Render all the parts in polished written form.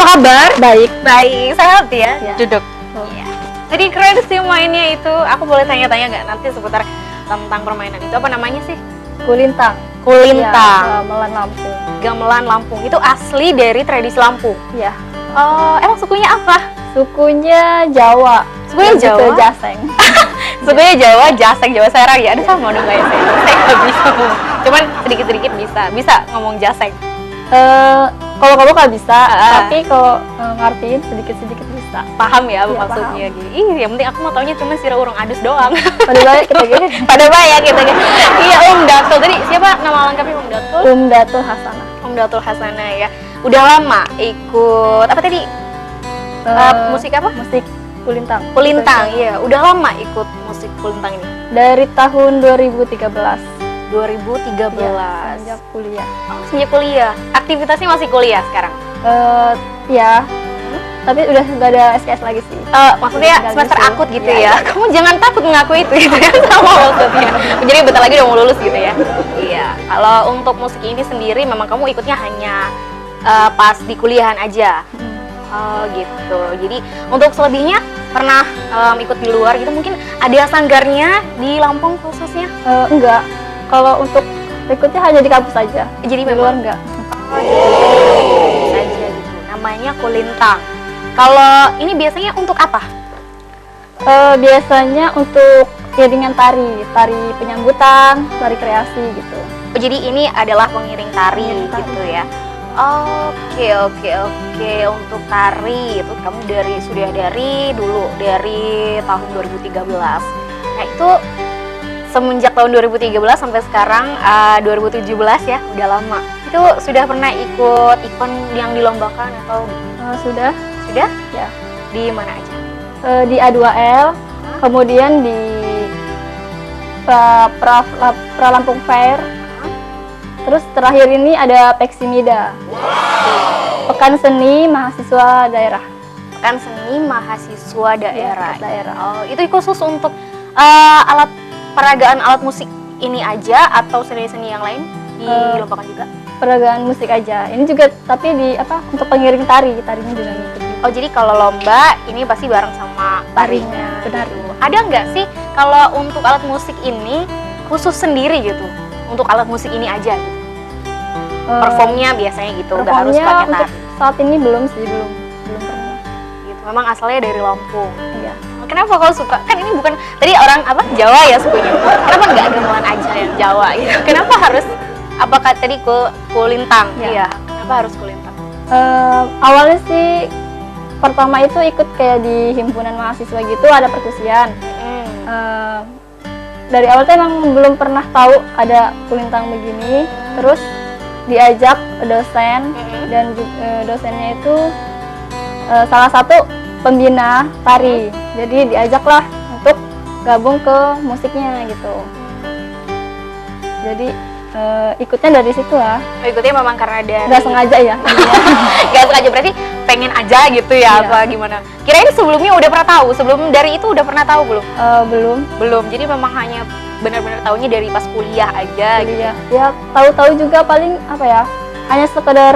kabar? Baik. Baik, sehat ya? Ya. Duduk. Iya. Tadi keren sih mainnya itu. Aku boleh tanya-tanya nggak nanti seputar tentang permainan itu? Apa namanya sih? Kulintang. Kulintang. Ya, gamelan Lampung. Gamelan Lampung. Itu asli dari tradisi Lampung. Ya. Oh, emang sukunya apa? Sukunya Jawa. Sukunya Lebih ke Jawa? Jaseng. Sukunya Jawa, Jaseng, Jawa Serang ya. Ada sama dong guys. Saya nggak bisa ngomong. Cuman sedikit-sedikit bisa. Bisa ngomong Jaseng. Kalau kamu nggak bisa, Ah. tapi kalau ngertiin sedikit-sedikit bisa. Paham ya apa Iya, maksudnya gitu. Ih, yang penting aku mau taunya cuma sira urung adus doang. Pada banyak kita gini. Pada banyak gitu kan. Iya, Datul. Tadi siapa nama lengkapnya Datul? Datul Hasanah. Datul Hasanah ya. Udah lama ikut apa tadi? Musik apa? Musik Kulintang. Kulintang, iya. Udah lama ikut musik Kulintang ini. Dari tahun 2013. 2013. Sejak kuliah. Oh, sejak kuliah. Aktivitasnya masih kuliah sekarang. Ya. Tapi udah nggak ada SKS lagi sih. Maksudnya Tinggal semester gitu. akut gitu Iya, ya. Kamu jangan takut mengaku itu gitu ya. Sama maksudnya. Jadi bentar lagi udah mau lulus gitu ya. Iya. Kalau untuk musik ini sendiri memang kamu ikutnya hanya pas di kuliahan aja. Oh gitu. Jadi untuk selebihnya pernah ikut di luar gitu, mungkin ada sanggarnya di Lampung khususnya? Enggak. Kalau untuk ikutnya hanya di kampus saja. Jadi Di luar enggak. saja gitu. Namanya Kulintang. Kalau ini biasanya untuk apa? Biasanya untuk iringan tari penyambutan, tari kreasi gitu. Oh, jadi ini adalah pengiring tari Pengiring tari. gitu ya. Oke. Untuk tari itu kamu sudah dari dulu dari tahun 2013. Nah, itu semenjak tahun 2013 sampai sekarang 2017 ya, udah lama. Itu sudah pernah ikut event yang dilombakan atau Sudah sudah? ya. Di mana aja? Di A2L, kemudian di Pra Lampung Fair. Terus terakhir ini ada Peksimida. Pekan Seni Mahasiswa Daerah. Pekan Seni Mahasiswa Daerah. Ya, daerah. Oh, itu khusus untuk peragaan alat musik ini aja atau seni-seni yang lain dilombakan juga? Peragaan musik aja. Ini juga tapi untuk pengiring tarinya juga ngikut. Oh, jadi kalau lomba ini pasti bareng sama tarinya. Benar. Gitu. Ada nggak sih kalau untuk alat musik ini khusus sendiri gitu? Untuk alat musik ini aja gitu? Performnya biasanya gitu, nggak harus Performnya pakai untuk tari. saat ini belum pernah. Gitu. Memang asalnya dari Lampung. Iya. Kenapa kau suka? Kan ini bukan tadi orang apa Jawa ya sukunya. Kenapa nggak gamelan aja yang Jawa gitu? Kenapa harus apakah tadi Kulintang? Ya. Iya. Kenapa harus Kulintang? Awalnya sih pertama itu ikut kayak di himpunan mahasiswa gitu, ada perkusian. Dari awal tuh emang belum pernah tahu ada Kulintang begini. Terus diajak dosen dan dosennya itu salah satu pembina tari. Jadi diajaklah untuk gabung ke musiknya gitu. Jadi ikutnya dari situ lah. Oh, ikutnya memang karena dari Nggak sengaja ya. Nggak sengaja berarti pengen aja gitu ya, Iya. apa gimana? Kirain sebelumnya udah pernah tahu, sebelum dari itu udah pernah tahu belum? Belum. Belum. Jadi memang hanya benar-benar taunya dari pas kuliah aja gitu. Kuliah. Ya tahu-tahu juga paling hanya sekedar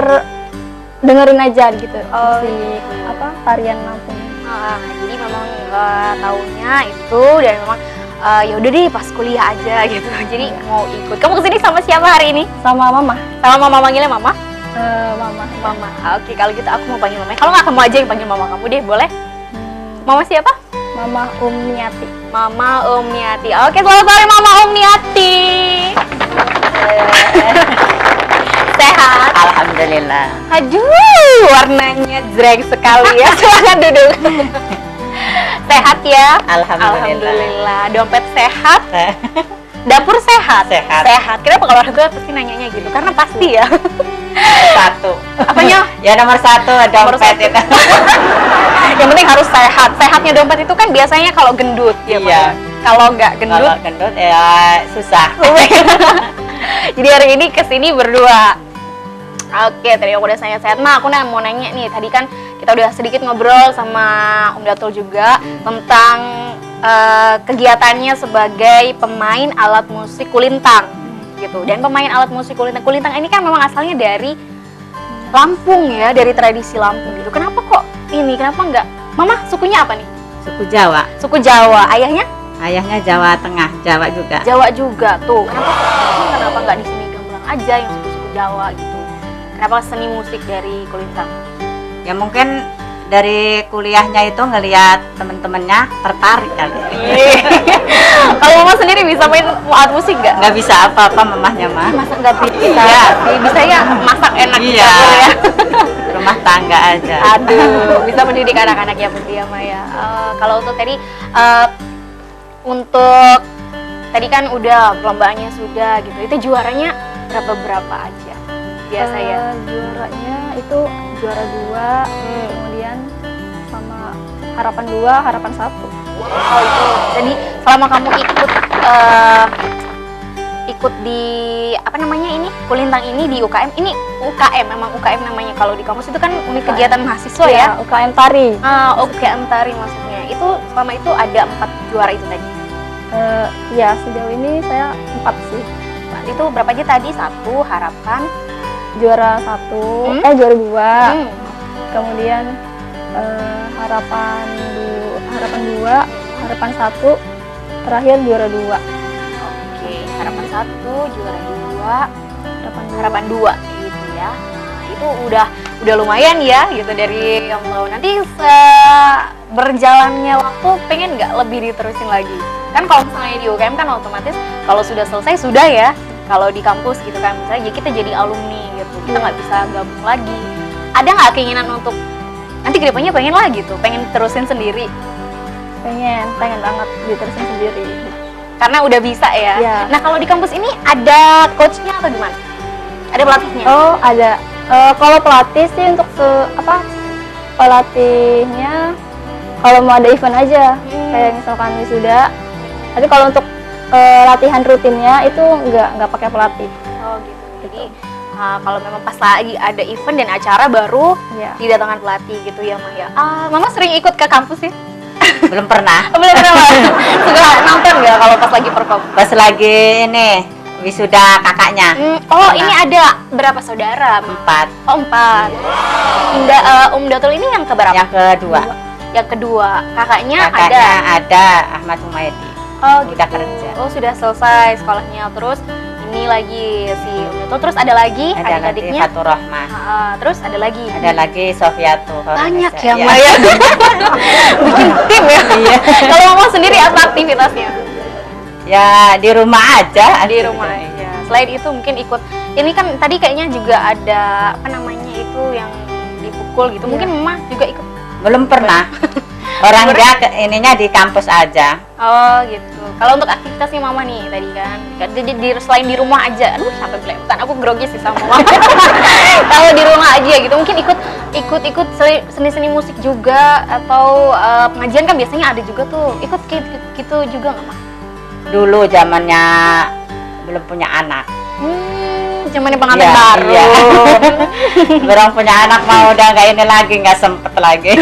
dengerin aja gitu. Musik tarian Lampung. Jadi memang taunya itu dan memang ya udah deh pas kuliah aja gitu. Jadi mau ikut. Kamu kesini sama siapa hari ini? Sama mama. Sama mama, manggilnya mama? Mama. Mama. Oke, kalau gitu aku mau panggil mama. Kalau nggak kamu aja yang panggil mama kamu deh, boleh? Mama siapa? Mama Niati. Mama Niati. Oke, selamat sore Mama Niati. Sehat? Alhamdulillah. Aduh, warnanya jreng sekali ya. Silakan duduk. Sehat ya? Alhamdulillah. Dompet sehat? Dapur sehat? Sehat. Kenapa kalau orang tua pasti nanyanya gitu? Karena pasti ya. Satu. Apanya? Ya nomor satu Nomor dompet satu. itu. Yang penting harus sehat. Sehatnya dompet itu kan biasanya kalau gendut ya, Pak? Iya. Kalau nggak gendut, Kalau gendut ya susah. jadi hari ini kesini berdua. Oke, tadi aku udah sehat-sehat. Aku mau nanya nih, tadi kan kita udah sedikit ngobrol sama Datul juga tentang kegiatannya sebagai pemain alat musik Kulintang gitu. Dan pemain alat musik Kulintang ini kan memang asalnya dari Lampung ya, dari tradisi Lampung gitu. Kenapa kok ini? Kenapa enggak? Mama sukunya apa nih? Suku Jawa. Suku Jawa. Ayahnya? Ayahnya Jawa Tengah, Jawa juga. Jawa juga tuh. Kenapa nggak di sini Gamblang aja yang suku-suku Jawa gitu? Kenapa seni musik dari Kulintang? Ya mungkin dari kuliahnya itu ngelihat temen-temennya tertarik kali. Kalau Mama sendiri bisa main alat musik nggak? Nggak bisa apa-apa mamahnya mah. Masa nggak bisa? Iya. Bisa ya masak enak Iya. gitu ya. Rumah tangga aja. Aduh, bisa mendidik anak-anak ya berarti ya Maya. Kalau untuk tadi, untuk tadi kan udah perlombaannya sudah gitu. Itu juaranya berapa aja? Biasa ya. Juaranya itu juara 2, kemudian sama harapan 2, harapan 1. Oh itu. Jadi selama kamu ikut di apa namanya ini Kulintang ini di UKM, ini UKM memang UKM namanya, kalau di kampus itu kan unit kegiatan mahasiswa ya. UKM Tari. UKM Tari maksudnya. Itu selama itu ada 4 juara itu tadi. Ya sejauh ini saya 4 sih. Itu berapa aja tadi? 1 harapan, Juara 1, juara 2. Kemudian harapan 2, harapan 1, terakhir juara 2. Oke, harapan 1, juara 2, harapan 2 gitu ya. Nah, itu udah lumayan ya gitu dari yang mau. Nanti berjalannya waktu pengen nggak lebih diterusin lagi? Kan kalau misalnya di UKM kan otomatis kalau sudah selesai sudah ya. Kalau di kampus gitu kan misalnya kita jadi alumni gitu, kita nggak bisa gabung lagi. Ada nggak keinginan untuk nanti kedepannya pengen lah gitu, pengen terusin sendiri? Pengen banget diterusin sendiri. Karena udah bisa ya. Iya. Nah kalau di kampus ini ada coachnya atau gimana? Ada pelatihnya? Oh ada. Kalau pelatih sih untuk pelatihnya kalau mau ada event aja, kayak misalkan wisuda. Tapi kalau untuk latihan rutinnya itu nggak pakai pelatih. Oh gitu. Jadi kalau memang pas lagi ada event dan acara baru Ya. didatangkan pelatih gitu ya Maya. Mama sering ikut ke kampus sih? Belum pernah. Belum pernah. Suka nonton nggak kalau pas lagi perform? Pas lagi ini wisuda kakaknya. Ini ada berapa saudara? 4. Oh 4. Datul ini yang keberapa? Yang kedua. Yang kedua. Kakaknya ada Ahmad Humaydi. Oh Udah kerja. Oh sudah selesai sekolahnya. Terus ini lagi si Datul. Terus ada lagi Ada lagi adik-adiknya. Fatur Rahmah. Terus ada lagi. Ada lagi Sofiatu. Banyak ya Iya. Maya. Bikin tim ya. Iya. Kalau Mama sendiri apa aktivitasnya? Ya di rumah aja. Di rumah aja. Selain itu mungkin ikut. Ini kan tadi kayaknya juga ada apa namanya itu yang dipukul gitu. Mungkin Mama juga ikut. Belum pernah. Orang dia ininya di kampus aja. Oh gitu. Kalau untuk aktivitasnya Mama nih tadi kan, selain di rumah aja, aduh sampai belepotan, aku grogi sih sama Mama. Kalau di rumah aja gitu, mungkin ikut seni-seni musik juga atau pengajian kan biasanya ada juga tuh, ikut gitu juga nggak Mah? Dulu zamannya belum punya anak. Zamannya pengantin Iya, baru. iya. Belum punya anak mau udah nggak ini lagi, nggak sempet lagi.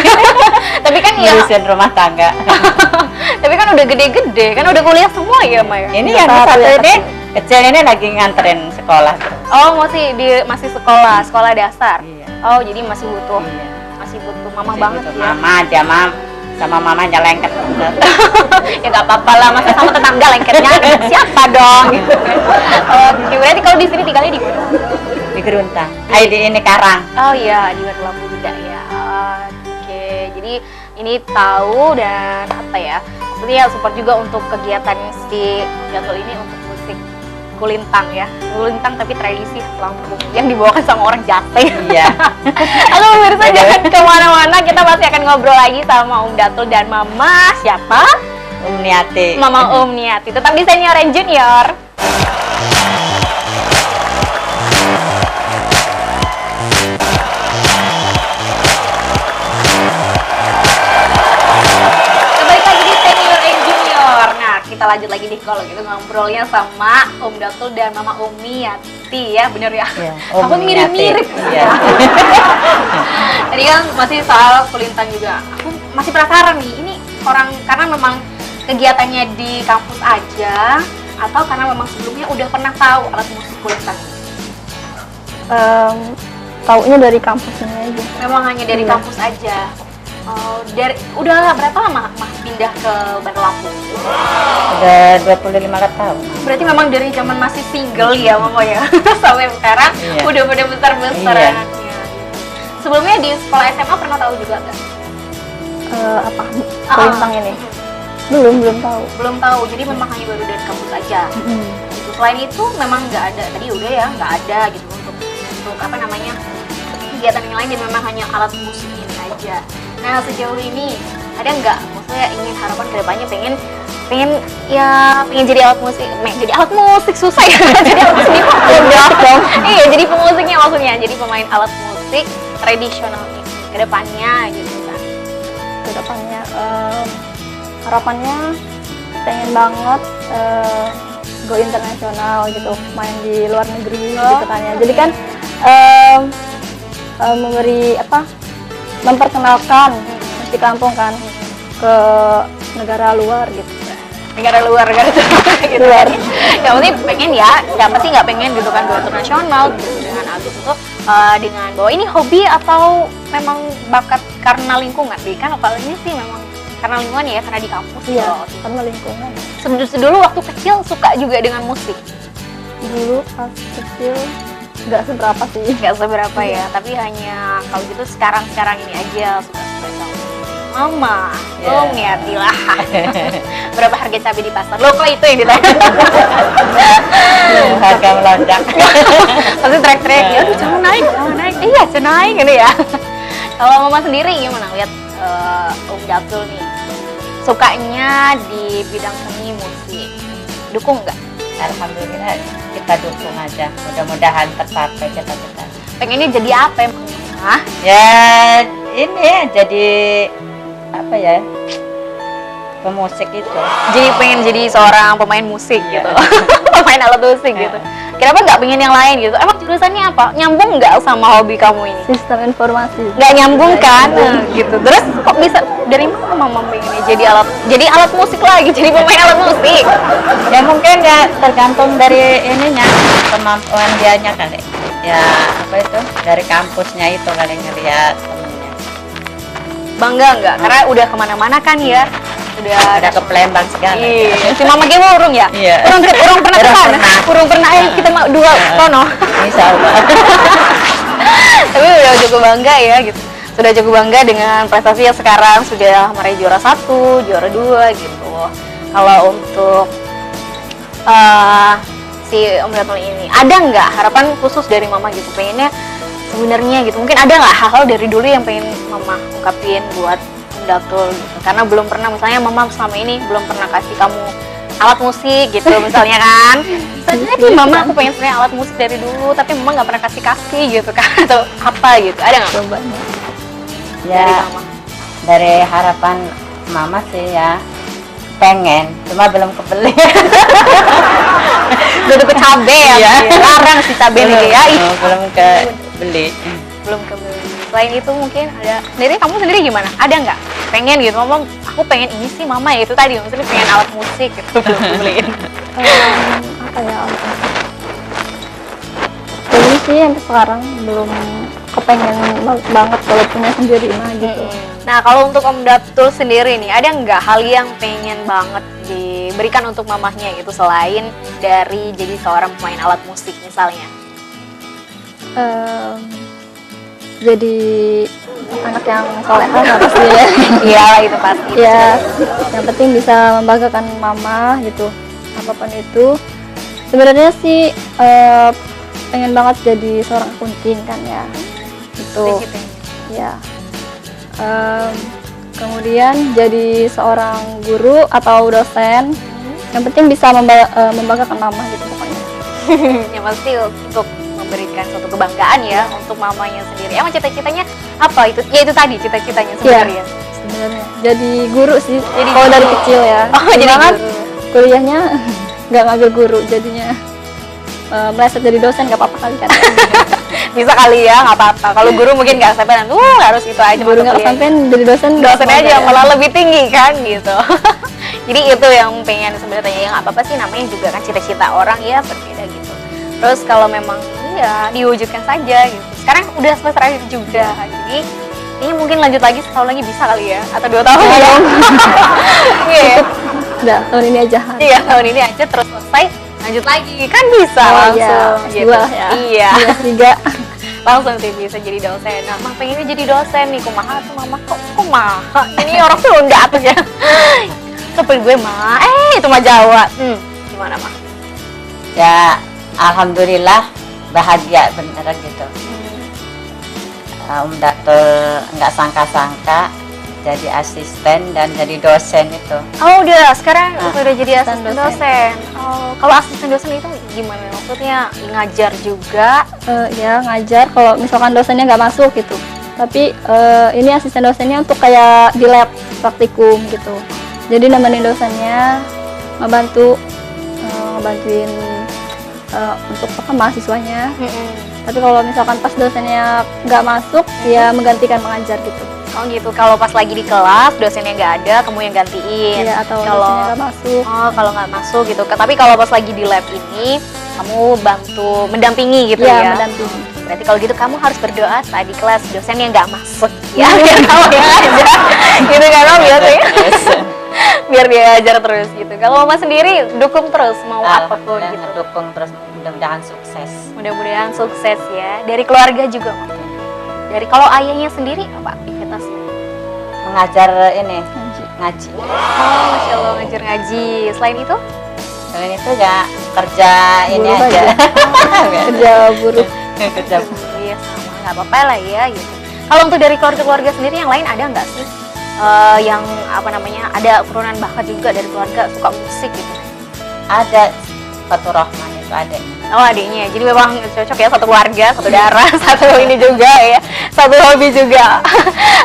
Tapi kan ya. Ngurusin rumah tangga. Tapi kan udah gede-gede, kan udah kuliah semua ya Maya. Ini yang satu ini kecil ini lagi nganterin sekolah terus. Oh masih sekolah dasar. Iya. Oh jadi masih butuh Iya. mama Masih banget butuh ya. Mama aja sama mamanya lengket. Ya nggak apa-apa lah, masa sama tetangga lengketnya siapa dong gitu kan. Oke, berarti kalau di sini tinggalnya di mana? Di Geruntang. Di ini Karang. Oh iya, di Lampu juga ya. Oke, jadi ini tahu dan apa ya, maksudnya support juga untuk kegiatan si Datul ini untuk musik Kulintang ya. Kulintang tapi tradisi Lampung yang dibawakan sama orang Jateng. Iya. Halo pemirsa, jangan kemana-mana, kita masih akan ngobrol lagi sama Datul dan Mama siapa? Niati. Mama Niati. Tetap di Senior and Junior. Kembali lagi di Senior and Junior. Nah, kita lanjut lagi nih kalau gitu ngobrolnya sama Datul dan Mama Niati ya, bener ya? Iya, Aku Niati. mirip-mirip. Iya. Tadi kan masih soal Kulintang juga. Aku masih penasaran nih, ini karena memang kegiatannya di kampus aja atau karena memang sebelumnya udah pernah tahu alat musik Kulintang? taunya dari kampus ini aja. Memang hanya dari Iya. kampus aja. Oh, udah berapa lama Mah pindah ke Bandar Lampung? Udah 25 tahun. Berarti memang dari zaman masih single ya Mama ya, sampai sekarang Iya. udah pada besar-besar Iya. anaknya. Gitu. Sebelumnya di sekolah SMA pernah tahu juga nggak? Apa kulintang ini? Belum tahu. Belum tahu, jadi memang hanya baru dari kampus aja. Gitu. Selain itu memang nggak ada, tadi udah ya nggak ada gitu untuk apa namanya kegiatan yang lain, dan memang hanya alat musik ini aja. Nah sejauh ini ada nggak, maksudnya ingin harapan kedepannya pengen jadi alat musik, jadi alat musik susah ya, jadi alat musik dong. Iya, jadi pemusiknya maksudnya, jadi pemain alat musik tradisional nih kedepannya gitu kan. Kedepannya harapannya pengen banget go internasional gitu, main di luar negeri gitu kan ya. Jadi kan memperkenalkan musik kampung kan ke negara luar gitu. Negara luar gitu. Luar. Yang penting pengen ya, siapa sih nggak pengen gitu kan go internasional gitu. Dengan habis itu dengan bahwa ini hobi atau memang bakat karena lingkungan deh kan, apalagi sih memang karena lingkungan ya, karena di kampus. Iya, Loh. karena lingkungan. Dulu waktu kecil suka juga dengan musik. Dulu pas kecil nggak seberapa sih. Nggak seberapa ya, tapi hanya kalau gitu sekarang ini aja suka sama Mama. Yeah. Lo niatilah. Berapa harga cabai di pasar? Lo kok itu yang ditanya? Harga melonjak. Pasti teriak-teriak, ya aduh jangan naik. Iya, jangan naik gitu ya. Kalau Mama sendiri gimana lihat Datul nih? Sukanya di bidang seni musik. Dukung nggak? Alhamdulillah kita dukung aja. Mudah-mudahan tercapai cita-cita. Pengennya jadi apa emang? Hah? Ya ini jadi apa ya? Pemusik itu. Jadi pengen jadi seorang pemain musik Iya. gitu. Pemain alat musik gitu. Kenapa nggak pengen yang lain gitu? Emang jurusannya apa? Nyambung nggak sama hobi kamu ini? Sistem informasi. Nggak nyambung kan? Nggak Nah, gitu. Terus kok bisa dari mana Mama pengennya jadi alat musik lagi, jadi pemain alat musik? Ya mungkin ya tergantung dari ininya, kemampuan dianya kali. Ya apa itu dari kampusnya itu kali ngeliat temennya. Bangga nggak? Karena udah kemana-mana kan ya? Udah ke Palembang segala. Iya, si Mama Gemo urung ya? Iya. Urung pernah ke Urung sana? pernah. Urung pernah, ayo kita mau dua kono. Insya Allah. Tapi udah cukup bangga ya gitu. Sudah cukup bangga dengan prestasi yang sekarang sudah meraih juara 1, juara 2 gitu. Kalau untuk si Om Datul ini, ada nggak harapan khusus dari Mama gitu? Pengennya sebenarnya gitu, mungkin ada nggak hal-hal dari dulu yang pengen Mama ungkapin buat Om Datul gitu? Karena belum pernah, misalnya Mama selama ini belum pernah kasih kamu alat musik gitu misalnya kan. Tadi Mama aku pengen sebenarnya alat musik dari dulu, tapi Mama nggak pernah kasih gitu kan, atau apa gitu, ada nggak? Coba. Dari Ya Mama. dari harapan mama sih ya pengen, cuma belum kebeli. Udah deket cabe ya, Iya. larang si cabe nih ya. Ih, Belum kebeli. belum kebeli. Selain itu mungkin ada, kamu sendiri gimana? Ada nggak pengen gitu, Mama aku pengen ini sih Mama ya itu tadi, maksudnya pengen alat musik gitu, belum dibeliin. Apa ya? Belum sih, sampai sekarang belum kepengen banget kalau punya sendiri mah gitu. Nah kalau untuk Om Datul sendiri nih, ada nggak hal yang pengen banget diberikan untuk mamahnya gitu, selain dari jadi seorang pemain alat musik misalnya? Jadi anak yang soleha harus ya. Iya itu pasti. Ya, yang penting bisa membanggakan mama gitu, apapun itu. Sebenarnya sih pengen banget jadi seorang akunting kan ya, gitu. Cita-citanya. Ya. Kemudian jadi seorang guru atau dosen, yang penting bisa membanggakan mama gitu pokoknya. Yang pasti untuk memberikan suatu kebanggaan ya untuk mamanya sendiri. Emang cita-citanya apa itu? Ya itu tadi cita-citanya sebenarnya. Sebenarnya jadi guru sih, Jadi kalau guru. dari kecil ya. Oh, jadi Cuma kan guru. kuliahnya nggak ngambil guru, jadinya meleset jadi dosen nggak apa-apa kali kan. Bisa kali ya, nggak apa-apa. Kalau guru mungkin nggak sampai, harus itu aja. Guru mata nggak kuliahnya. sampai jadi dosen Dosen nggak aja apa-apa malah lebih tinggi kan gitu. Jadi itu yang pengen sebenarnya, ya nggak apa-apa sih, namanya juga kan cita-cita orang ya berbeda gitu. Terus kalau memang ya diwujudkan saja gitu sekarang udah semester akhir juga. Jadi ini mungkin lanjut lagi setahun lagi bisa kali ya, atau 2 tahun ya. Iya. Udah, tahun ini aja. Iya, tahun ini aja terus selesai lanjut lagi kan bisa Oh, langsung iya. gitu. S2 ya. Iya. S3. Langsung sih bisa jadi dosen. Nah, mah pengennya jadi dosen nih, kumaha tuh mama, kok kumaha? Ini orang tuh enggak tuh ya. Seperti gue mah, itu mah Jawa. Gimana mah? Ya alhamdulillah bahagia beneran gitu. Datul nggak sangka-sangka jadi asisten dan jadi dosen itu. Oh udah, sekarang udah jadi asisten asisten dosen. Oh, kalau asisten dosen itu gimana? Maksudnya ngajar juga? Ya ngajar kalau misalkan dosennya nggak masuk gitu. Tapi ini asisten dosennya untuk kayak di lab praktikum gitu. Jadi nemenin dosennya, ngebantuin untuk mahasiswanya. Tapi kalau misalkan pas dosennya nggak masuk, ya menggantikan mengajar gitu. Oh gitu, kalau pas lagi di kelas dosennya nggak ada, kamu yang gantiin. Iya, atau kalau dosennya nggak masuk. Oh, kalau nggak masuk gitu. Tapi kalau pas lagi di lab ini, kamu bantu mendampingi gitu Iya, ya? mendampingi. Berarti kalau gitu kamu harus berdoa saat di kelas dosennya nggak masuk. Ya, biar kamu yang ajar. Gitu kan, Om, biasanya. Biar dia ajar terus gitu. Kalau Mama sendiri dukung terus mau apapun gitu. Dukung terus, mudah-mudahan sukses. Mudah-mudahan sukses ya. Dari keluarga juga mungkin. Dari kalau ayahnya sendiri apa aktivitasnya? Mengajar ini ngaji. Oh, Masya Allah ngajar ngaji. Selain itu? Selain itu ya kerja ini Buruh aja. Kerja buruh. Kerja. Iya sama, nggak apa-apa lah ya gitu. Kalau untuk dari keluarga-keluarga sendiri yang lain ada nggak sih? Yang apa namanya, ada keturunan bakat juga dari keluarga suka musik gitu? Ada Fatur Rahman itu adanya. Oh adiknya, jadi memang cocok ya, satu keluarga, satu darah, satu ini juga ya, satu hobi juga.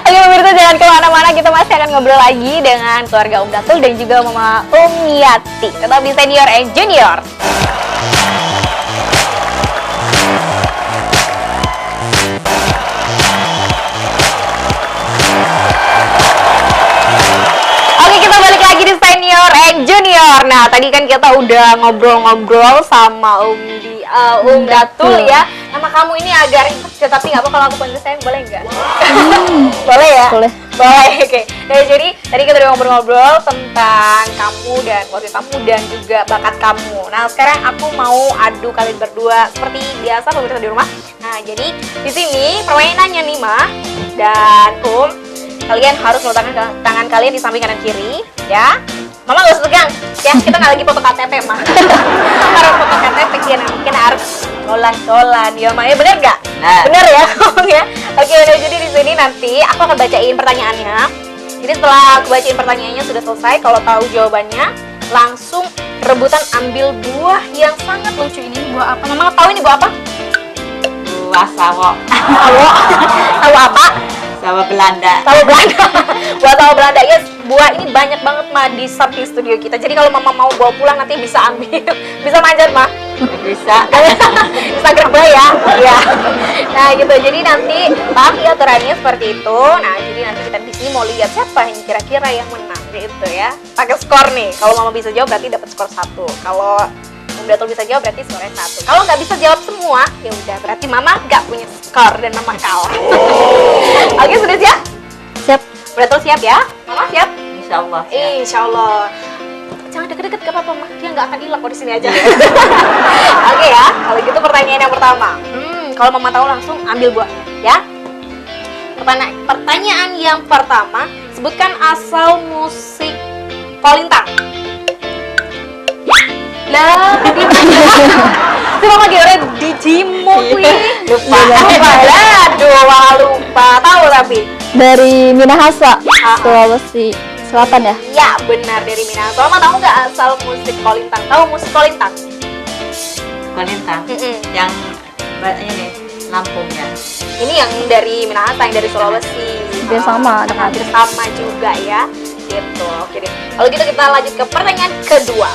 Oke pemirsa, jangan kemana-mana, kita masih akan ngobrol lagi dengan keluarga Om Datul dan juga Mama Yati. Tetap di Senior and Junior. Oke, kita balik lagi di Senior and Junior. Nah, tadi kan kita udah ngobrol-ngobrol sama Om Datul ya. Nama kamu ini agak ribet, tapi nggak apa kalau aku panggil sayang, boleh nggak? Boleh ya? Boleh. Boleh, oke. Nah, jadi tadi kita udah ngobrol-ngobrol tentang kamu dan keluarga kamu dan juga bakat kamu. Nah, sekarang aku mau adu kalian berdua seperti biasa pemirsa di rumah. Nah, jadi di sini permainannya nih, Ma dan kalian harus meletakkan tangan kalian di samping kanan kiri, ya. Mama gak usah tegang, ya. Kita nggak lagi foto KTP, Ma. Kalau foto KTP kita harus colan-colan, ya, Ma. Ya, bener nggak? Nah. Bener ya, ya. Oke, udah, jadi di sini nanti aku akan bacain pertanyaannya. Jadi setelah aku bacain pertanyaannya sudah selesai, kalau tahu jawabannya langsung rebutan ambil buah yang sangat lucu ini. Buah apa? Mama tahu ini buah apa? Buah sawo. Tahu apa? Sawo Belanda. Tahu Belanda. Buat tahu Belanda ya, buah ini banyak banget mah di samping studio kita. Jadi kalau mama mau bawa pulang nanti bisa ambil. Bisa manjat mah. Bisa. Instagram gue ya. Iya. Nah, gitu. Jadi nanti paham ya aturannya seperti itu. Nah, jadi nanti kita di sini mau lihat siapa yang kira-kira yang menang gitu ya. Pakai skor nih. Kalau mama bisa jawab berarti dapat skor 1. Kalau Om Datul bisa jawab berarti skornya 1. Kalau nggak bisa jawab semua, ya udah berarti mama nggak punya skor dan mama kalah. Oke, sudah siap? Siap. Om Datul siap ya? Mama siap? Insya Allah. Insya Allah. Jangan deket-deket, gak apa-apa, Ma. Dia nggak akan hilang kok di sini aja. Oke ya, kalau gitu pertanyaan yang pertama. Kalau mama tahu langsung ambil buahnya, ya. Pertanyaan yang pertama, sebutkan asal musik kolintang. Lah, itu mama kira di Jimo kuy. Lupa. Aduh, malah lupa. Tahu tapi. Dari Minahasa, Sulawesi Selatan ya. Iya, benar dari Minahasa. Mama tahu nggak asal musik kolintang? Tahu musik kolintang? Kolintang. Yang ini Lampung ya. Ini yang dari Minahasa, yang dari Sulawesi. Hampir sama dengan hampir sama juga ya. Gitu. Oke deh. Kalau gitu kita lanjut ke pertanyaan kedua.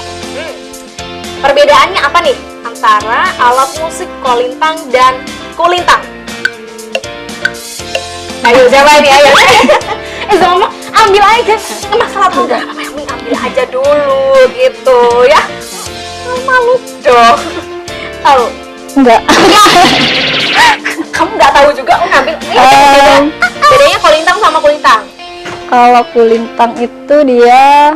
Perbedaannya apa nih antara alat musik kolintang dan kulintang? Ayo siapa ini? Ayo. Mama ambil aja. Masalah tuh udah ambil aja dulu gitu ya. Malu dong. Tahu? Enggak. Kamu nggak tahu juga ngambil. Bedanya kulintang sama kulintang. Kalau kulintang itu dia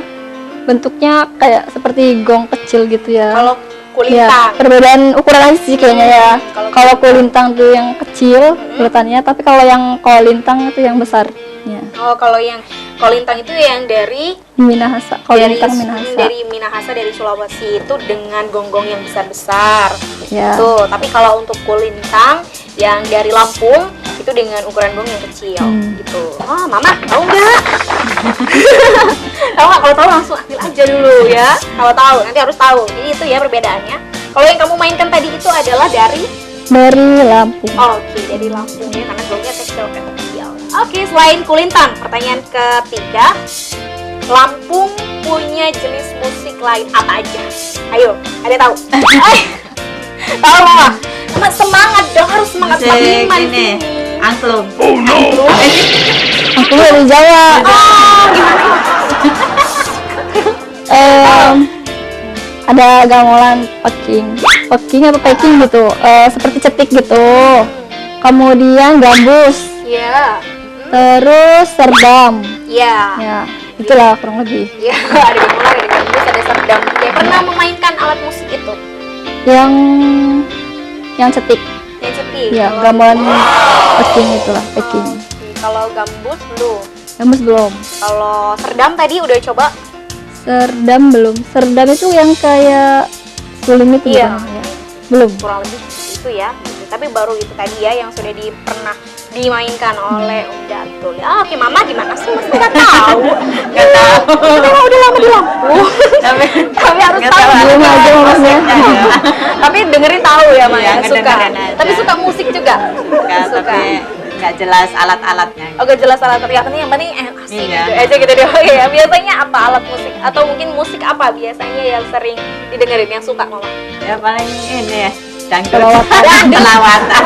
bentuknya kayak seperti gong kecil gitu ya. Kalau Ya, kulintang. perbedaan ukuran aja sih kayaknya ya. Kalau kulintang tuh yang kecil urutannya, tapi kalau yang kolintang itu yang besar. Ya. Oh, kalau yang kolintang itu yang dari Minahasa, kolintang Minahasa. dari Minahasa, dari Sulawesi itu dengan gonggong yang besar-besar. Ya. Tuh, tapi kalau untuk kulintang yang dari Lampung itu dengan ukuran gong yang kecil gitu. Oh, Mama, tahu nggak? Tahu nggak? Kalau tahu langsung ambil aja dulu ya. Kalau tahu nanti harus tahu. Jadi itu ya perbedaannya. Kalau yang kamu mainkan tadi itu adalah dari Lampung. Oke, dari Lampung ya, karena gongnya kecil. Oke, selain kulintang, pertanyaan ketiga, Lampung punya jenis musik lain apa aja? Ayo, ada yang tahu? Tahu Mama? Mama semangat dong, harus semangat Musik Iman ini, sini. angklung. Aku dari Jawa. Gimana? Ada gamelan Peking apa Peking gitu, seperti cetik gitu. Kemudian gambus, Iya. terus serdam. Iya. Ya, itulah kurang lebih. Iya, ada gamelan, ada gambus, ada serdam. Ya, pernah memainkan alat musik itu? Yang cetik. Yang cetik. Ya, Kalau- gamelan Peking itulah, Peking. Oke, kalau gambus belum. Gambus belum. Kalau serdam tadi udah coba? Serdam belum. Serdam itu yang kayak suling itu Iya. bukan? Ya. Belum. Kurang lebih itu ya. Tapi baru itu tadi ya yang sudah pernah dimainkan oleh Om Datul. Ya, oke Mama gimana sih? Mas nggak tahu. Nggak tahu. Kita udah lama di Lampung. Kami harus Nggak tahu. tahu. Belum aja masnya. Tapi dengerin tahu ya Maya, Iya, suka. ngedengerin aja. Tapi suka musik juga. Nggak, tapi nggak jelas alat-alatnya. Oke, jelas alat yang penting asik Iya. gitu aja gitu deh. Oke, ya, biasanya apa alat musik atau mungkin musik apa biasanya yang sering didengerin yang suka Mama? Ya paling ini ya, dangdut. Selawatan. Selawatan.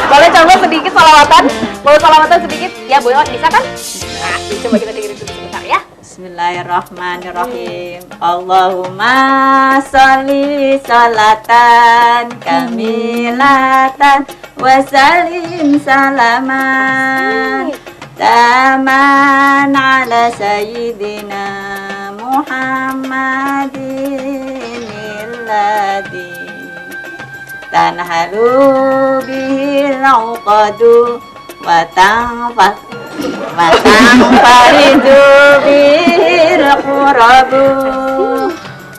Boleh coba sedikit salawatan? Boleh salawatan sedikit? Ya, boleh bisa kan? Nah, coba kita dengerin dulu sebentar ya. Bismillahirrahmanirrahim. Allahumma sholli sholatan kamilatan wa salim salaman taman ala sayyidina Muhammadin alladhi tanhalu bihil uqadu wa tanfaridu bihil qurabu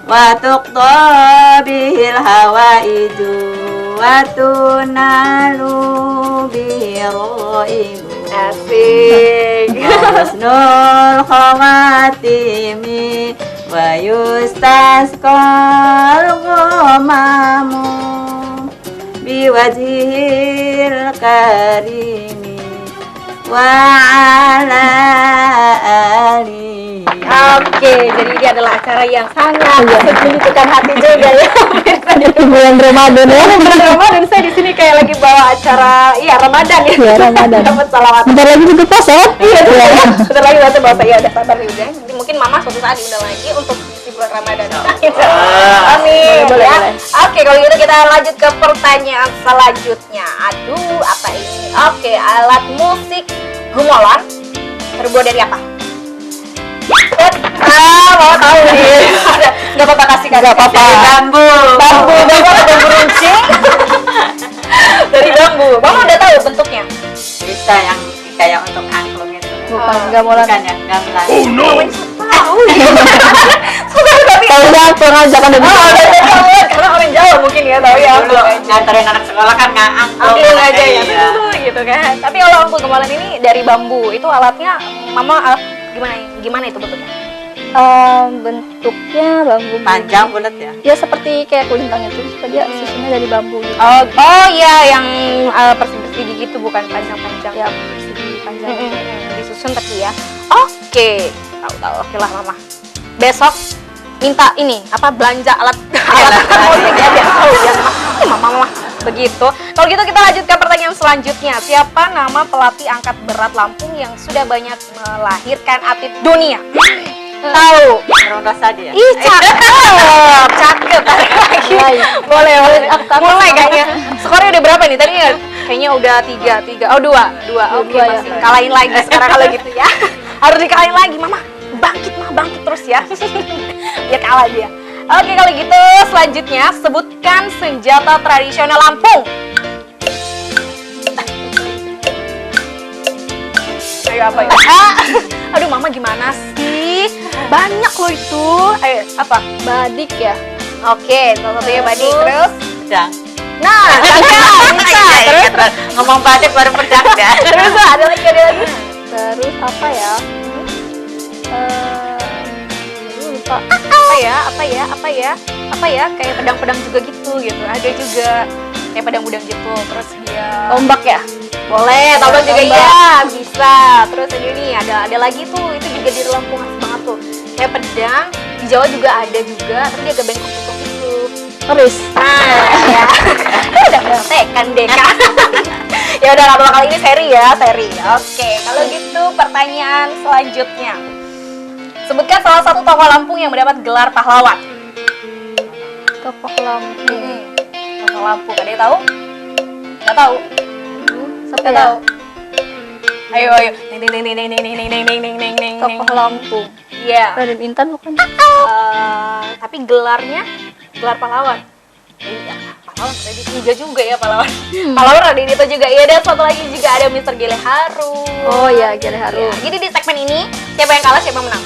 wa tuqda bihil hawaidu wa tunalu bihil ibu Asik. husnul khawatimi wa yustasqal ghamamu biwajhil karimi wa ala alihi. Oke, jadi ini adalah acara yang sangat menyuguhkan hati juga ya. Di bulan Ramadan ya. Bulan Ramadan saya di sini kayak lagi bawa acara Ramadan ya. Iya, Ramadan. Dapat salawat. Bentar lagi juga puasa ya? Iya, bentar lagi puasa ya, udah sabar nih udah. Nanti mungkin Mama suatu saat diundang lagi untuk di bulan Ramadan. Amin. Boleh, Ya. boleh. Oke, kalau gitu kita lanjut ke pertanyaan selanjutnya. Aduh, apa ini? Oke, alat musik gumolan terbuat dari apa? Mau tahu nih. Gak apa-apa kasih apa-apa. Bambu. Bambu runcing. Dari bambu. Mama udah tahu bentuknya. Bisa yang kayak untuk angklung itu. Bukan, gamelan. Bukan ya, gamelan. Tahu. Tapi Kalau udah aku ngajak ada Oh, udah tahu karena orang Jawa mungkin ya tahu ya. Dulu nganterin anak sekolah kan nggak angklung. Ambil aja ya, Iya. gitu kan. Tapi kalau untuk gamelan ini dari bambu, itu alatnya Mama gimana itu bentuknya? bentuknya bambu Panjang bulat ya. ya seperti kayak kulintang itu, cuma dia susunnya dari bambu gitu. Oh iya, yang persegi gitu, bukan panjang-panjang. Ya persegi panjang. Disusun tapi ya. Oke, tahu. Oke lah Mama. Besok minta ini belanja alat musik ya biar tahu ya Mama. Begitu. Kalau gitu kita lanjut ke pertanyaan selanjutnya. Siapa nama pelatih angkat berat Lampung yang sudah banyak melahirkan atlet dunia? Tahu. Ronda saja ya. Ih, cakep lagi. Boleh. Mulai kayaknya. Skornya udah berapa nih? Tadi Kayaknya udah tiga. Oh, dua. Oke, Dua, ya. masih kalahin lagi sekarang kalau gitu ya. Harus dikalahin lagi, Mama. Bangkit terus ya. Biar kalah dia. Oke, kalau gitu selanjutnya sebutkan senjata tradisional Lampung. Ayo apa ya? Aduh, Mama gimana sih? Banyak loh itu. Ayo, apa? Badik ya. Oke, salah satunya badik. Terus? Pedang. Nah, bisa. Terus Ngomong batik baru pedang dah. terus ada lagi. Terus apa ya? Lupa. Apa ya? Kayak pedang-pedang juga gitu. Ada juga kayak pedang-pedang gitu. Terus dia Tombak ya. boleh, tombak juga Tombak. iya, bisa. Terus ini ada lagi tuh, itu juga di Lampung khas banget tuh. Kayak pedang, di Jawa juga ada juga, tapi dia agak bengkok-bengkok gitu. Terus. Nah, ya. Udah praktekan deh, Kak. Ya udah, nggak apa-apa, kali ini seri ya, seri. Oke, kalau gitu pertanyaan selanjutnya. Sebutkan salah satu tokoh Lampung yang mendapat gelar pahlawan. Tokoh Lampung. Tokoh Lampung, ada yang tahu? Nggak tahu? Siapa Nggak ya? tahu? Ayo. Neng. Tokoh Lampung. Iya. Raden Intan bukan? Tapi gelarnya gelar pahlawan. Iya, pahlawan Raden Inja juga ya pahlawan. Pahlawan Raden Inja juga. Iya, dan satu lagi juga ada Mr. Gele Haru. Oh iya, Gele Haru. Ya, jadi di segmen ini siapa yang kalah, siapa yang menang?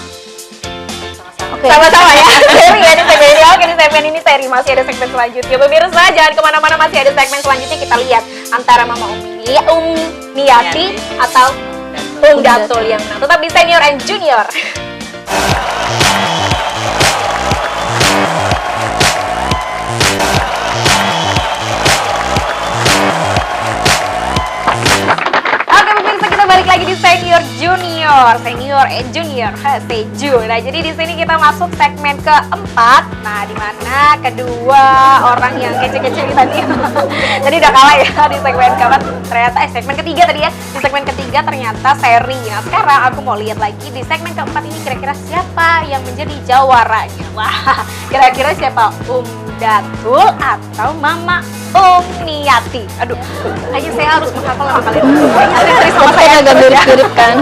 Oke. Sama-sama ya. Seri ya di segmen ini. Oke, di segmen ini seri, masih ada segmen selanjutnya. Pemirsa, jangan kemana-mana, masih ada segmen selanjutnya. Kita lihat antara Mama Umniati atau Datul yang menang. Tetap di Senior and Junior. Oke pemirsa, kita balik lagi di Senior and Junior, Seju. Nah, jadi di sini kita masuk segmen keempat. Nah, di mana kedua orang yang kece-kece ini tadi udah kalah ya di segmen keempat. Ternyata segmen ketiga tadi ya. Di segmen ketiga ternyata seri. Nah, sekarang aku mau lihat lagi di segmen keempat ini kira-kira siapa yang menjadi jawaranya. Wah, kira-kira siapa? Datul atau Mama Umniati? Aduh, kayaknya saya harus menghafal nama kalian. Sering-sering sama saya Agak mirip-mirip kan.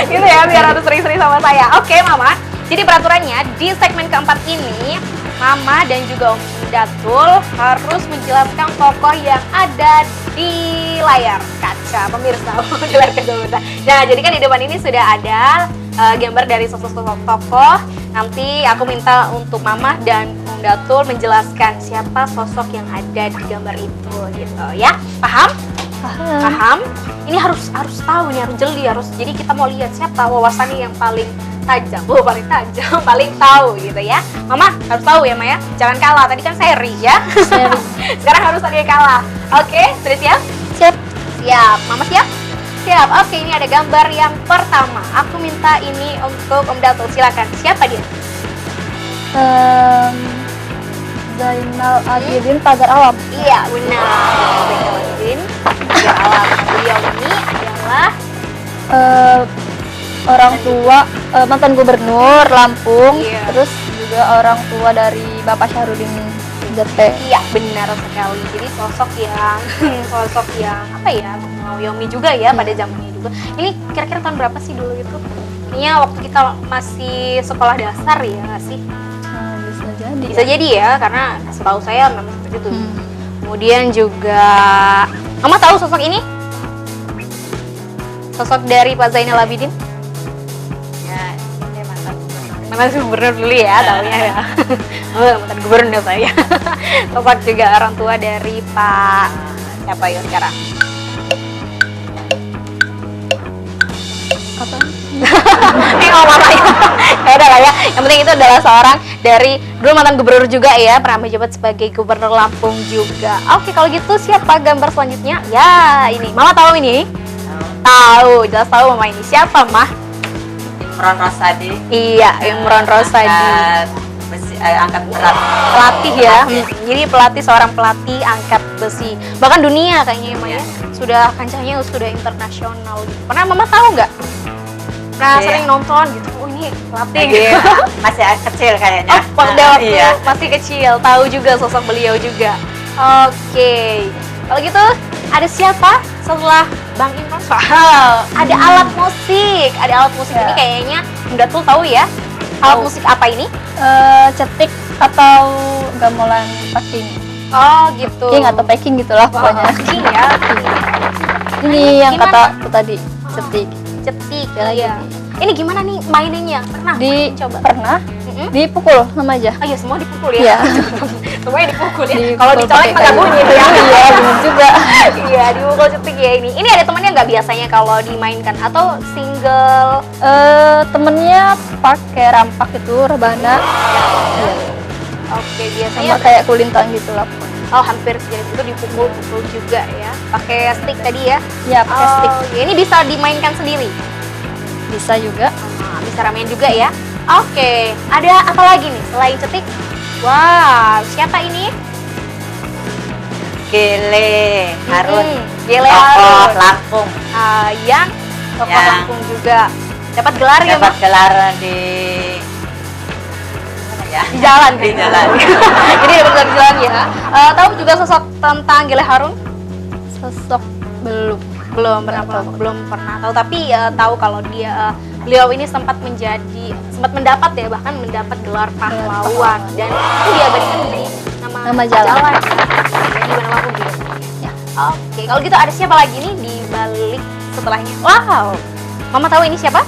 gitu ya, biar harus sering-sering sama saya. Oke, Mama. Jadi peraturannya di segmen keempat ini, Mama dan juga Om Datul harus menjelaskan tokoh yang ada di layar kaca pemirsa. Di layar kaca pemirsa. Nah, jadi kan di depan ini sudah ada gambar dari sosok-sosok tokoh. Nanti aku minta untuk Mama dan Om Datul menjelaskan siapa sosok yang ada di gambar itu gitu ya. Paham? Paham? Ini harus tahu nih, harus jeli, jadi kita mau lihat siapa wawasannya yang paling tajam, paling tahu gitu ya. Mama harus tahu ya, Maya. Jangan kalah. Tadi kan seri ya. Seri. Sekarang harus ada yang kalah. Oke, sudah siap? Siap. Siap. Mama siap? Siap. Oke, ini ada gambar yang pertama. Aku minta ini untuk Om Datul. Silakan. Siapa dia? Zainal Abidin Pagar Alam. Iya, benar. Zainal Abidin Pagar Alam. Beliau ini adalah Orang tua mantan gubernur Lampung, Iya. terus juga orang tua dari Bapak Syahrudin ZT. iya, benar sekali. Jadi sosok yang apa ya, mengayomi juga ya pada zamannya juga. Ini kira-kira tahun berapa sih dulu itu? Kayaknya waktu kita masih sekolah dasar ya nggak sih? Bisa jadi. Bisa jadi ya, karena setahu saya memang seperti itu. Kemudian juga, Mama tahu sosok ini? Sosok dari Pak Zainal Abidin? Ya, ini mantan gubernur. Mantan gubernur dulu ya, taunya ya. Oh, mantan gubernur saya. Sosok juga orang tua dari Pak siapa ya sekarang? Apa? Mama ya. Ya udah lah ya. Yang penting itu adalah seorang dari dulu mantan gubernur juga ya, pernah menjabat sebagai gubernur Lampung juga. Oke, kalau gitu siapa gambar selanjutnya? Ya, ini. Mama tahu ini? Tahu, jelas tahu Mama ini. Siapa, Mah? Imron Rosadi. Iya, Imron Rosadi. Angkat berat. Pelatih ya. Jadi seorang pelatih angkat besi. Bahkan dunia kayaknya ya, Ma, ya. Sudah kancahnya sudah internasional gitu. Pernah Mama tahu nggak? Pernah Iya. sering nonton gitu. Oh, ini pelatih. Iya, masih kecil kayaknya. Oh, pada waktu Iya. masih kecil, tahu juga sosok beliau juga. Oke, kalau gitu ada siapa setelah Bang Imran? Wow, ada alat musik. Ada alat musik Ya. ini kayaknya Bunda Tul tahu ya. Alat musik apa ini? Cetik atau gamelan packing. Oh gitu. Packing atau packing gitulah pokoknya. Packing ya. Ini yang Gimana? kata aku tadi, cetik. Cetik. Ya, Iya. gini. Ini gimana nih maininnya? Pernah? Coba Coba. pernah Mm-mm. dipukul sama aja. Oh iya, semua dipukul ya? Iya. Semuanya dipukul ya? Dipukul Kalau dicolek pakai mah nggak kayu. bunyi tuh ya? Iya, benar juga. Iya, dipukul cetik ya ini. Ini ada temannya nggak biasanya kalau dimainkan? Atau single? Temennya pakai rampak itu rebana. Iya. Oke, biasanya Sama kayak kulintang gitu lah. oh hampir sejenis itu dipukul-pukul juga ya. Pakai stick tadi ya? Ya, pakai stick. Ya, ini bisa dimainkan sendiri? Bisa juga. Nah, bisa ramein juga ya? Oke, ada apa lagi nih selain cetik? Wah, siapa ini? Gele Harun. Gele Tokoh Harun. Lampung. Yang tokoh Yang Lampung juga. Dapat gelar ya, Dapat Mas? gelar di mana ya? Di jalan. Di kan? jalan. Jadi dapat gelar di jalan ya. Tahu juga sosok tentang Gele Harun? Sosok belum. Belum pernah tahu, tapi tahu kalau beliau ini sempat mendapat ya, bahkan mendapat gelar pahlawan dan itu diabadikan di Nama jalan. ya. Di mana Lampung juga. Ya. Oke, kalau gitu ada siapa lagi nih di balik setelahnya? Wow, Mama tahu ini siapa?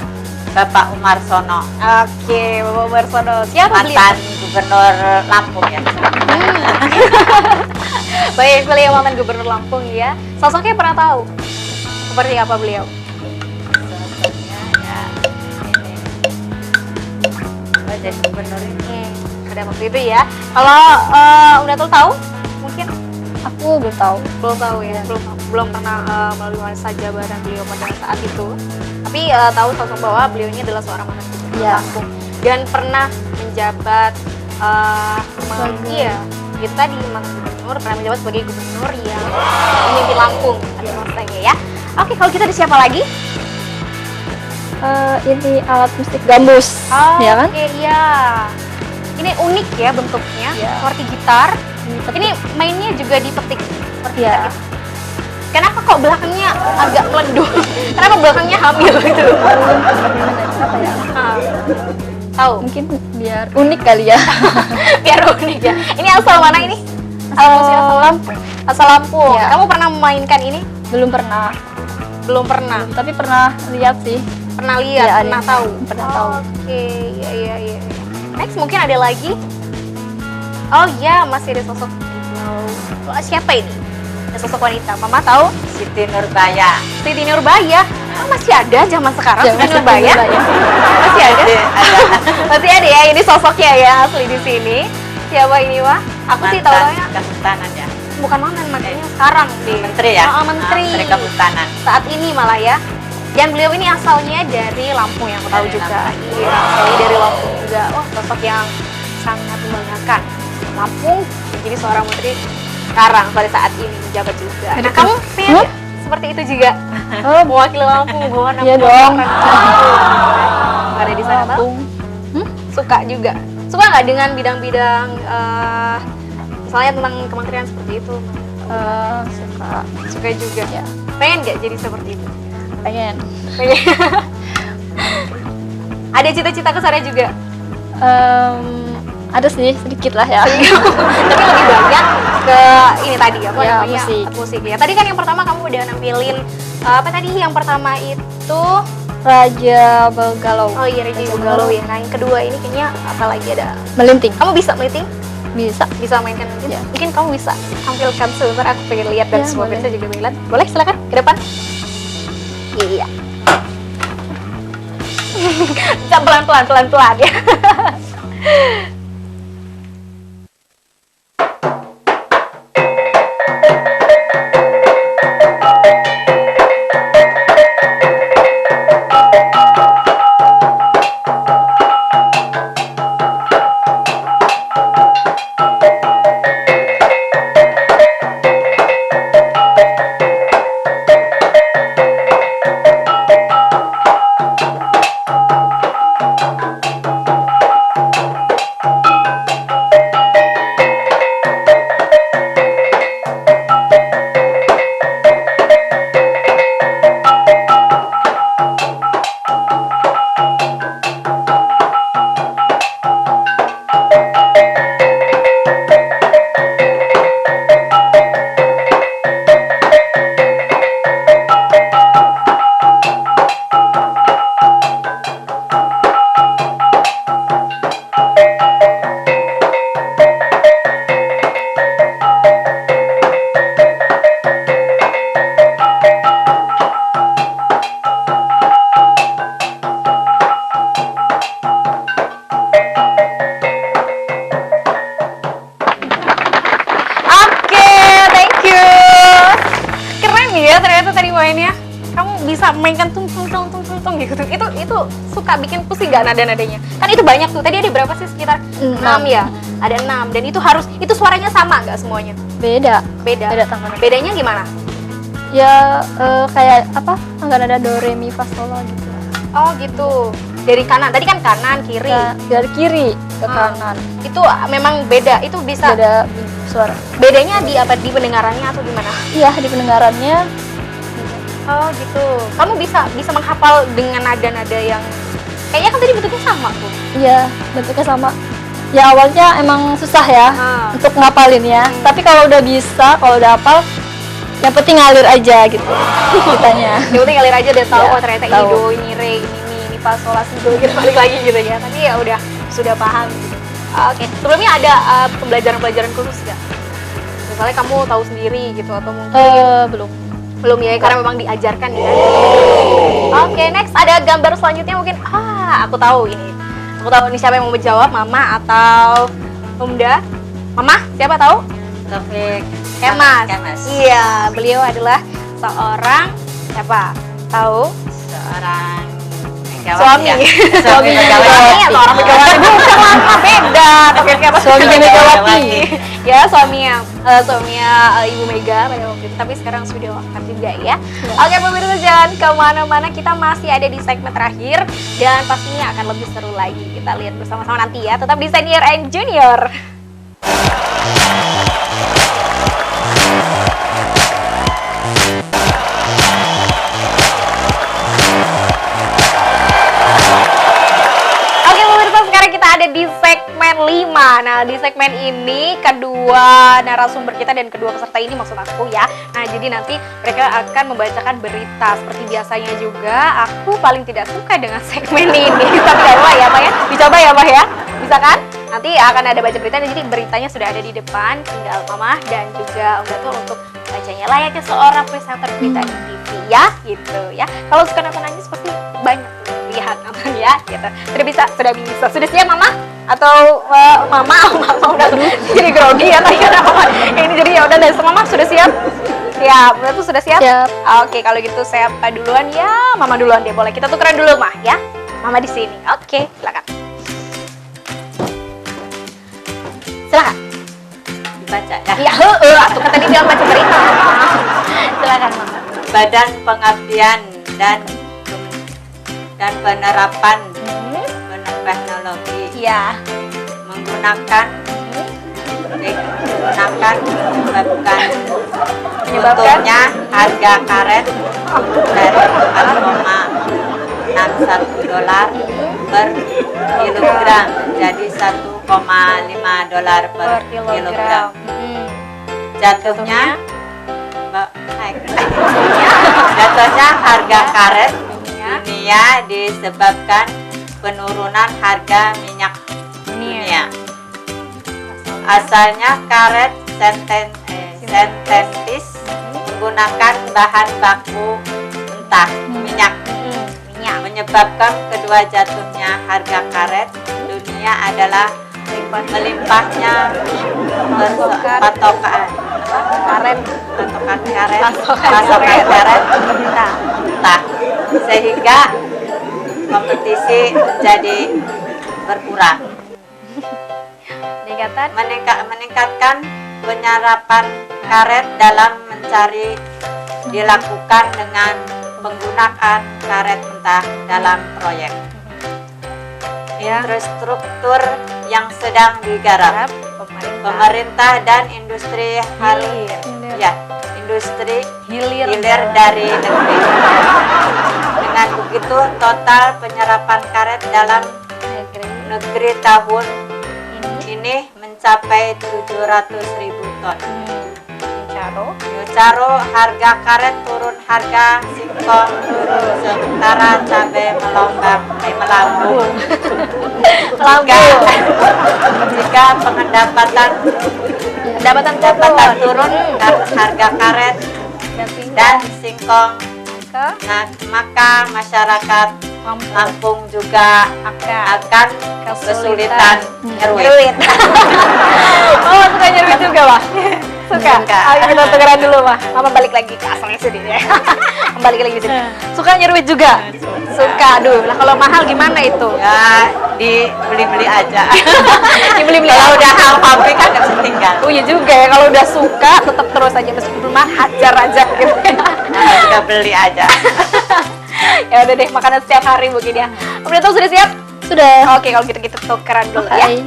Bapak Umar Sono, Oke, Bapak Barsono. Siapa beliau? mantan gubernur Lampung ya. Baik, beliau mantan gubernur Lampung ya. Sosoknya pernah tahu? Seperti apa beliau? Sosoknya ya ini. Oh, jadi gubernur ini. Pada waktu itu ya. Kalau udah tahu? Mungkin Aku belum tahu. belum tahu ya. Belum pernah melalui masa jabatan beliau pada saat itu. Tapi tahu sosok bahwa beliau ini adalah seorang mantan gubernur Ya. Lampung dan pernah menjabat iya, kita di mantan gubernur pernah menjabat sebagai gubernur yang memimpin Lampung pada masanya ya. Oke, kalau kita ada siapa lagi? Ini alat musik gambus, ya kan? Oke, iya. Ini unik ya bentuknya, Iya. seperti gitar. Dipetik. Ini mainnya juga dipetik seperti Iya. gitar gitu. Kenapa kok belakangnya agak meleduh? Kenapa belakangnya hamil gitu? Apa ya? Ah, tahu? Mungkin biar unik kali ya. Biar unik ya. Ini asal mana ini? Asal musik asal Lampung. Asal Lampung. Iya. Kamu pernah memainkan ini? Belum pernah. Belum pernah. Tapi pernah lihat sih. Pernah lihat, Iya, ada pernah yang tahu. pernah tahu. Oke, iya. Next mungkin ada lagi. Oh iya, masih ada sosok. Oh, siapa ini? Ada sosok wanita. Mama tahu? Siti Nurbaya. Siti Nurbaya. Oh, masih ada zaman sekarang Zaman Siti Nurbaya? Nurbaya. Masih ada? Ada Masih ada ya, ini sosoknya ya asli di sini. Siapa ini, Wah? Aku sih tahu mantan kehutanan ya. bukan mantan, mantannya sekarang deh. Menteri ya? Oh, menteri. Menteri Kehutanan. Saat ini malah ya. Dan beliau ini asalnya dari Lampung yang aku tahu Dari juga. Lampung. Iya, asalnya dari Lampung juga. Oh, sosok yang sangat membanggakan. Lampung jadi seorang menteri sekarang pada saat ini menjabat juga. Nah, kamu pengen nggak seperti itu juga? Oh, Mewakili Lampung, bawa nama Iya dong. Lampung. Ada di sana, Bang? Lampung. Suka juga. Suka nggak dengan bidang-bidang misalnya tentang kementerian seperti itu? Suka. Suka juga. Ya. Pengen nggak jadi seperti itu? Pengen. Pengen. Ada cita-cita ke sana juga? Ada sih sedikit lah ya. Tapi lebih banyak ke ini tadi apa Ya, namanya? musik. Ya. Tadi kan yang pertama kamu udah nampilin apa tadi? Yang pertama itu Raja Begalau. oh iya Reji Galuh ya. Nah, yang kedua ini kayaknya apa lagi ada? Melinting. Kamu bisa meliting? Bisa. Bisa mainkan mungkin? Ya. Mungkin kamu bisa tampilkan sebentar aku pengen lihat dan Ya, semua boleh. pemirsa juga pengen lihat. Boleh silakan ke depan. Iya. Pelan-pelan ya. tung gitu. Itu suka bikin pusing gak nada-nadanya? Kan itu banyak tuh. Tadi ada berapa sih? Sekitar 6 ya. Ada 6 dan itu suaranya sama nggak semuanya? Beda Beda. tangan. Bedanya gimana? Ya kayak apa? Nggak ada do re mi fa sol la gitu. Oh gitu. Dari kanan. Tadi kan kanan, kiri. Dari kiri ke kanan. Itu memang beda. Itu bisa Beda suara. bedanya di apa? Di pendengarannya atau gimana? Iya, di pendengarannya. Oh gitu. Kamu bisa menghafal dengan nada-nada yang kayaknya kan tadi bentuknya sama tuh. Iya, bentuknya sama. Ya awalnya emang susah ya untuk ngapalin ya. Tapi kalau udah bisa, kalau udah hafal, yang penting ngalir aja gitu kitanya. Yang penting ngalir aja dan tahu Ya, oh ternyata tahu. ini do, ini re, ini mi, ini fa, sol, la, si, do gitu balik lagi gitu ya. Tapi ya udah sudah paham gitu. Oke. Sebelumnya ada pembelajaran khusus nggak? Misalnya kamu tahu sendiri gitu atau mungkin belum ya karena memang diajarkan ya. Oke, next ada gambar selanjutnya mungkin aku tahu ini. Aku tahu ini siapa yang mau menjawab, Mama atau Umda? Mama, siapa tahu? Taufik Kemas. Kemas. Iya, beliau adalah seorang siapa? Tahu? Seorang megawati Suami. ya. Suami Megawati. atau orang Megawati bukan lama beda. Taufik Kemas Suaminya Megawati. Ya, suaminya Ibu Mega pada waktu itu. Tapi sekarang sudah wafat juga ya. Oke, pemirsa jangan kemana-mana. Kita masih ada di segmen terakhir dan pastinya akan lebih seru lagi. Kita lihat bersama-sama nanti ya. Tetap di Senior and Junior. Oke pemirsa, sekarang kita ada di segmen 5. Nah di segmen ini kedua narasumber kita dan kedua peserta ini maksud aku ya. Nah jadi nanti mereka akan membacakan berita. Seperti biasanya juga aku paling tidak suka dengan segmen ini. Tapi gak apa ya Pak ya, dicoba ya Pak ya. Bisa kan? Nanti akan ada baca berita, jadi beritanya sudah ada di depan. Tinggal Mama dan juga Om Dato untuk bacanya layaknya seorang presenter berita di TV ya gitu ya. Kalau suka nonton nangis pasti banyak lihat nonton ya gitu. Sudah siap Mama? Atau Mama udah jadi grogi ya tadi Mama. Ini jadi ya udah dari Mama sudah siap? Siap, berarti sudah siap? Siap. Oke, kalau gitu saya duluan ya, Mama duluan deh boleh. Kita tukeran dulu Mah ya. Mama di sini. Oke, silakan. Silakan. Dibaca ya. Iya, atuh kan tadi dia baca berita. Silakan Mama. Badan Pengabdian dan Penerapan Teknologi Iya. menyebabkan turunnya harga karet dari 4,61 dolar per kilogram jadi 1,5 dolar per kilogram. Jatuhnya harga karet dunia disebabkan penurunan harga minyak dunia. Asalnya karet sintetis menggunakan bahan baku mentah minyak, menyebabkan kedua jatuhnya harga karet dunia adalah melimpahnya pasokan karet mentah, sehingga kompetisi menjadi berkurang. Meningkatkan penyerapan karet dalam mencari dilakukan dengan penggunaan karet mentah dalam proyek infrastruktur yang sedang digarap pemerintah dan industri industri hilir dari negeri. Dengan begitu total penyerapan karet dalam negeri tahun ini mencapai 700.000 ton. Caro harga karet turun, harga singkong turun, sementara cabai melambung. Jika pendapatan turun, harga karet dan singkong, maka masyarakat Lampung juga akan kesulitan nyerwit. Oh, suka nyerwit juga, Pak. Suka. Ayo kita tukeran dulu mah. Mama balik lagi ke asalnya sendiri ya. Balik lagi sini. Suka nyeruit juga. Suka. Aduh, lah kalau mahal gimana itu? Ya dibeli-beli aja. Dibeli-beli. Kalau udah hal pabrik kan nggak bisa tinggal. Oh iya juga ya, kalau udah suka tetap terus aja meskipun mah hajar aja gitu. Nah, juga beli aja. Ya udah deh, makanan setiap hari mungkin ya. Udah tahu sudah siap? Sudah. Oke, kalau gitu kita tukeran dulu ya. Oke.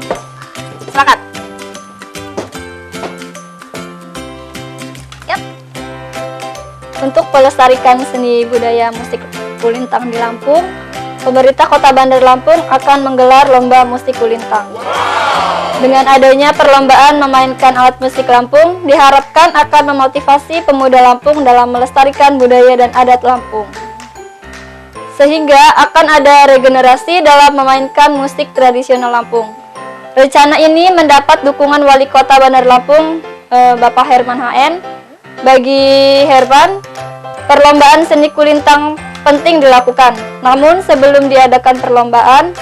Semangat. Yap. Untuk melestarikan seni budaya musik kulintang di Lampung, pemerintah Kota Bandar Lampung akan menggelar lomba musik kulintang. Dengan adanya perlombaan memainkan alat musik Lampung, diharapkan akan memotivasi pemuda Lampung dalam melestarikan budaya dan adat Lampung. Sehingga akan ada regenerasi dalam memainkan musik tradisional Lampung. Rencana ini mendapat dukungan Wali Kota Bandar Lampung, Bapak Herman HN. Bagi Herman, perlombaan seni kulintang penting dilakukan. Namun sebelum diadakan perlombaan,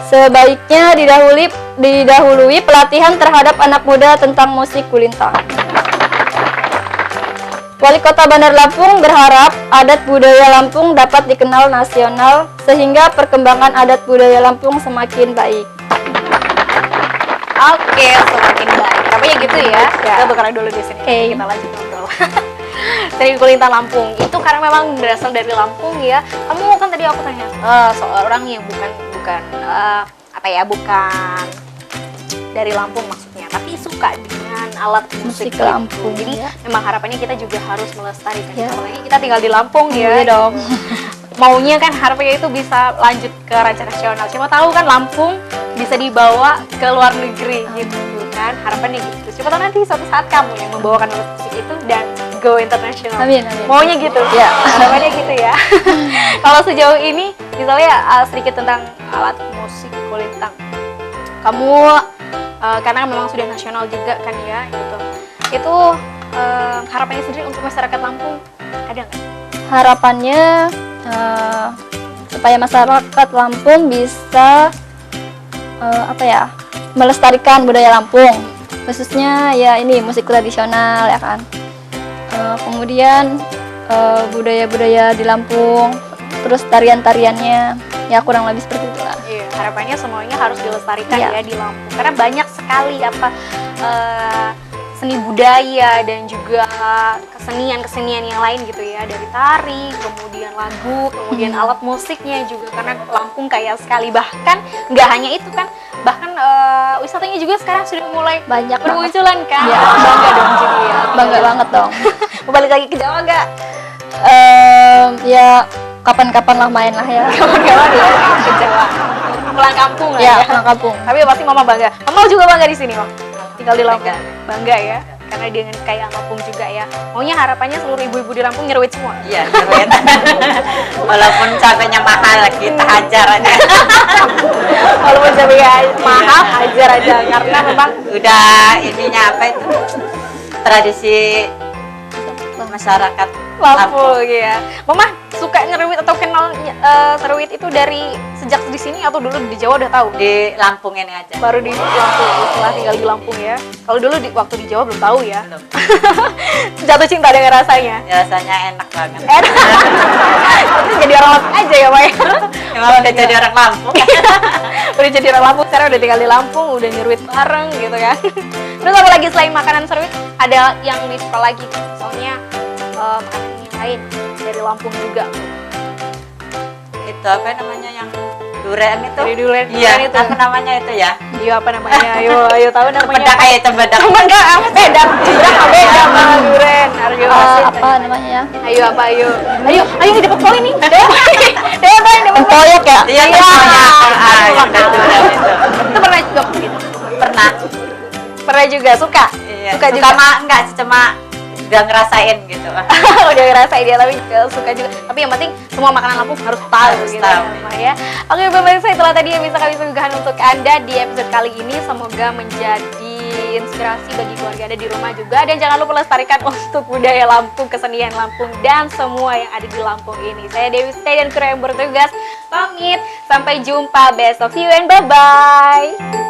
sebaiknya didahului pelatihan terhadap anak muda tentang musik kulintang. Wali Kota Bandar Lampung berharap adat budaya Lampung dapat dikenal nasional sehingga perkembangan adat budaya Lampung semakin baik. Oke, semakin baik. Namanya gitu ya. Kita tukeran dulu di sini. Oke. Kita lanjut ngobrol. Seni kulintang Lampung itu karena memang berasal dari Lampung ya. Kamu kan tadi aku tanya seorang yang bukan dari Lampung maksudnya, tapi suka dengan alat musik Musik Lampung, Jadi ya. memang harapannya kita juga harus melestarikan. Ya. Apalagi kita tinggal di Lampung ya. Iya dong. Maunya kan harapannya itu bisa lanjut ke rancang nasional. Siapa tahu kan Lampung bisa dibawa ke luar negeri gitu kan. Harapannya gitu. Siapa tahu nanti suatu saat kamu yang membawakan alat musik itu dan go international. Amin, amin. Maunya gitu. Ya. Harapannya gitu ya. Kalau sejauh ini misalnya sedikit tentang alat musik kulintang. Kamu karena memang sudah nasional juga kan ya gitu. Itu harapannya sendiri untuk masyarakat Lampung ada nggak? Harapannya supaya masyarakat Lampung bisa melestarikan budaya Lampung, khususnya ya ini musik tradisional ya kan. Kemudian budaya-budaya di Lampung, terus tarian-tariannya, ya kurang lebih seperti itulah. Iya, harapannya semuanya harus dilestarikan Iya. ya di Lampung. Karena banyak sekali seni budaya dan juga kesenian-kesenian yang lain gitu ya, dari tari, kemudian lagu, kemudian alat musiknya juga, karena Lampung kaya sekali. Bahkan nggak hanya itu kan, bahkan wisatanya juga sekarang sudah mulai Banyak banget. bermunculan kan. Iya. Bangga dong jadi ya. Bangga banget dong. Mau balik lagi ke Jawa nggak? Ya kapan-kapan lah main lah ya. Kawan-kawan ya ke Jawa. Pulang kampung lah Ya, ya. pulang kampung. Tapi pasti mama bangga. Mama juga bangga di sini, Mam. Tinggal di Lampung. Bangga ya. Karena dengan kaya Lampung juga ya. Maunya harapannya seluruh ibu-ibu di Lampung nyeruit semua. Iya, keren. Walaupun cabenya mahal, kita hajar aja. Walaupun cabenya mahal, hajar aja. Karena memang Udah ininya apa itu? Tradisi masyarakat Lampung ya. Mama suka nyeruit atau kenal seruit itu dari sejak di sini atau dulu di Jawa udah tahu? Di Lampung ini aja. Baru di Lampung, setelah tinggal di Lampung ya. Kalau dulu waktu di Jawa belum tahu ya. Belum. Jatuh cinta dengan rasanya. Ya, rasanya enak banget. Enak. Itu jadi orang Lampung aja ya, Pak. Emang udah jadi orang Lampung. Udah jadi orang Lampung, sekarang udah tinggal di Lampung, udah nyeruit bareng gitu kan. Terus apa lagi selain makanan seruit? Ada yang disuka lagi? Soalnya makanan yang lain dari Lampung juga. Itu apa namanya yang duren itu? Dari duren Iya, itu. apa namanya itu ya? Iya, apa namanya? Ayo tahu namanya. Cempedak kayak cempedak. Cempedak apa beda? Cempedak apa beda sama duren? Ayo. Apa namanya ya? Ayo apa ayo? Ayo dapat poin nih. Dewa dapat Tempoyak ya? Iya, Iya. yang dari duren itu. Itu pernah juga gitu. Pernah. Pernah juga suka. Iya, Suka juga. mah enggak sih, cuma udah ngerasain gitu. Udah ngerasain dia tapi suka juga. Tapi yang penting semua makanan Lampung harus tahu Harus gitu tahu. ya. Oke, pemirsa, itulah tadi yang bisa kami suguhkan untuk Anda di episode kali ini. Semoga menjadi inspirasi bagi keluarga Anda di rumah juga, dan jangan lupa lestarikan untuk budaya Lampung, kesenian Lampung, dan semua yang ada di Lampung ini. Saya Dewi Stay dan kru yang bertugas pamit. Sampai jumpa besok. See you and bye-bye.